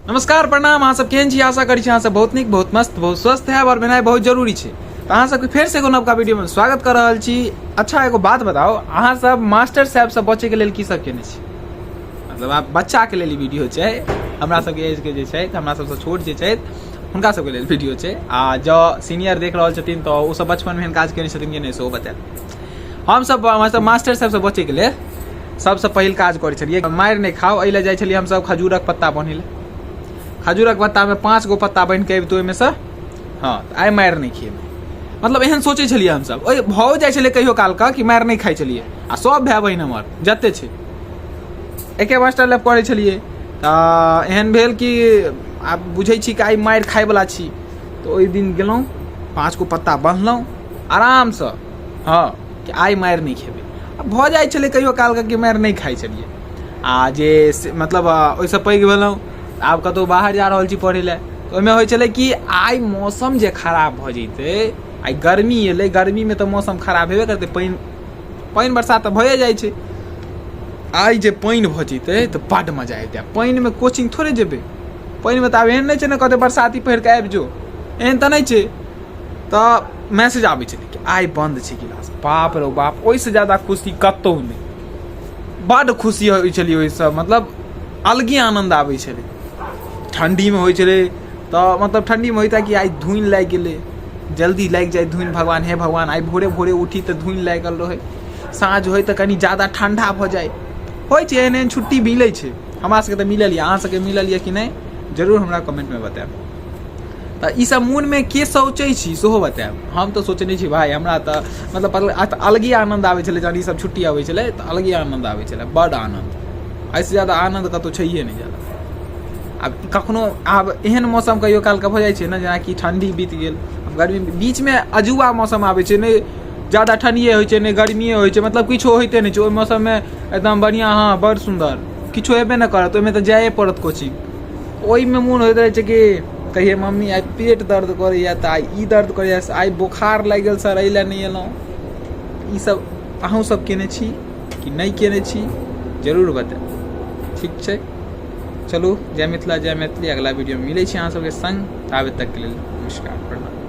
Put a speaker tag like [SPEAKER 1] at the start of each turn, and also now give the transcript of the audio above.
[SPEAKER 1] नमस्कार प्रणाम। अहाँ सब केहन छी? आशा करी छी अहाँ सब बहुत नीक, बहुत मस्त, बहुत स्वस्थ है और भेनाइ बहुत जरूरी छै। तो अहाँ सबके फेर से एगो नवका वीडियो में स्वागत कर रहल छी। अच्छा एगो बात बताओ, अहाँ सब मास्टर साहब से बचे के लेल की सब केने छी? मतलब आप बच्चा के लेल वीडियो छै, हमरा सबके एज के जे छै, हमरा सबसे छोट जे छै हुनका सबके लेल वीडियो छै। आ जो सीनियर देख रहल छथिन तो ओ सब बचपन में काज केने छथिन कि नहीं सेहो बताएब। हम सब मतलब मास्टर साहब से बचे के लेल सबसे पहिल काज करै छलियै, मारि नहीं खाओ एहि ले जाइ छलियै हम सब खजूरक पत्ता बन्हे ले। खजूरक पत्ता में 5 गो पत्ता बन के तो से हाँ आइ मारि नहीं खिए। मतलब एहन सोचे छलिए हम सब ओए भऽ जाइ छलै कहियो काल का कि मारि नहीं खाइ छलिए। आ सब भाई बहिन हमर जते छै एके मास्टर लैब पढ़ै छलिए। तऽ एहन भेल कि आब बुझै छी कि आइ मारि खाय वाला छी। तो ओहि दिन गेलहुँ 5 गो पत्ता बन्हलहुँ आराम से, हाँ कि आइ मारि नहीं खेबै। अब भऽ जाइ छलै कहियो काल का कि मारि नहीं खाइ छलिए। आ जे मतलब ओहिसँ पैघ भेलहुँ, आब कतौ बाहर जा रहल छी पढ़े ले, तो ओहिमे होइ छलै कि आइ मौसम जे खराब भऽ जैते, आइ गर्मी एलै, गर्मी में तो मौसम खराब हेबे करतै, पानि बरसात तऽ भए जाइ छै। आइ जे पानि भऽ जैते तऽ बड्ड मजा अयतै। पानि में कोचिंग थोड़े जेबै, पानि में तऽ आब एहन नहि छै ने कहतै बरसाती पहिर कऽ आबि जो, एहन तऽ नहि छै। तऽ मैसेज आबै छलै कि आइ बंद छै क्लास। बाप रे बाप, ओहिसँ ज्यादा खुशी कतहु नहि। बड्ड खुशी होइ छलै ओहिसँ, मतलब अलगे आनंद आबै छलै। ठंडी में होइ छलै तऽ मतलब ठंडी में होइता कि आइ धुनि लागि गेलै, जल्दी लागि जाए धुनि, भगवान हे भगवान आइ भोरे भोरे उठी तऽ धुनि लागल रहे। साँझ होय तऽ कनी ज़्यादा ठंडा भऽ जाए। होइ छै एहन एहन छुट्टी मिलै छै, हमरा सबके तऽ मिलल यऽ। अहाँ सबके मिलल यऽ कि नहीं जरूर हमरा कमेंट में बताएब। तऽ ई सब मोन में के सोचै छी सेहो बताएब। हम तऽ सोचने छी भाई, हमरा तऽ मतलब अलगे आनंद आबै छलै जहन ई सब छुट्टी आबै छलै तऽ अलगे आनंद आबै छलै, बड्ड आनंद। एहिसँ ज़्यादा आनंद कतौ छैहे नहीं ज़्यादा। आब कखनो आब एहन मौसम कहियो काल का भऽ जाइ छै ने, जेनाकि ठंडी बीत गेल, गर्मी बीच में अजुआ मौसम आबै छै, नहीं ज़्यादा ठंडिए होइ छै नहीं गर्मिए होइ छै, मतलब किछो होइते नहीं छै। ओहि मौसम में एकदम बढ़िया, हाँ बड़ सुंदर, किछो हेबे नहीं करत, ओहिमे तऽ जाए पड़त कोचिंग। ओहि में मोन होइत रहै छै कि कहिए मम्मी आइ पेट दर्द करैया, तऽ आइ ई दर्द करैया, आइ बोखार लागि गेल सर एहि लए नहीं एलहुँ। ई सब अहूँ सब केने छी कि नहीं केने छी जरूर बताएब, ठीक छै। चलू, जय मिथिला जय मैथिली। अगला वीडियो में मिलै छी अहाँ सबके संग। ताबे तक के लेल नमस्कार प्रणाम।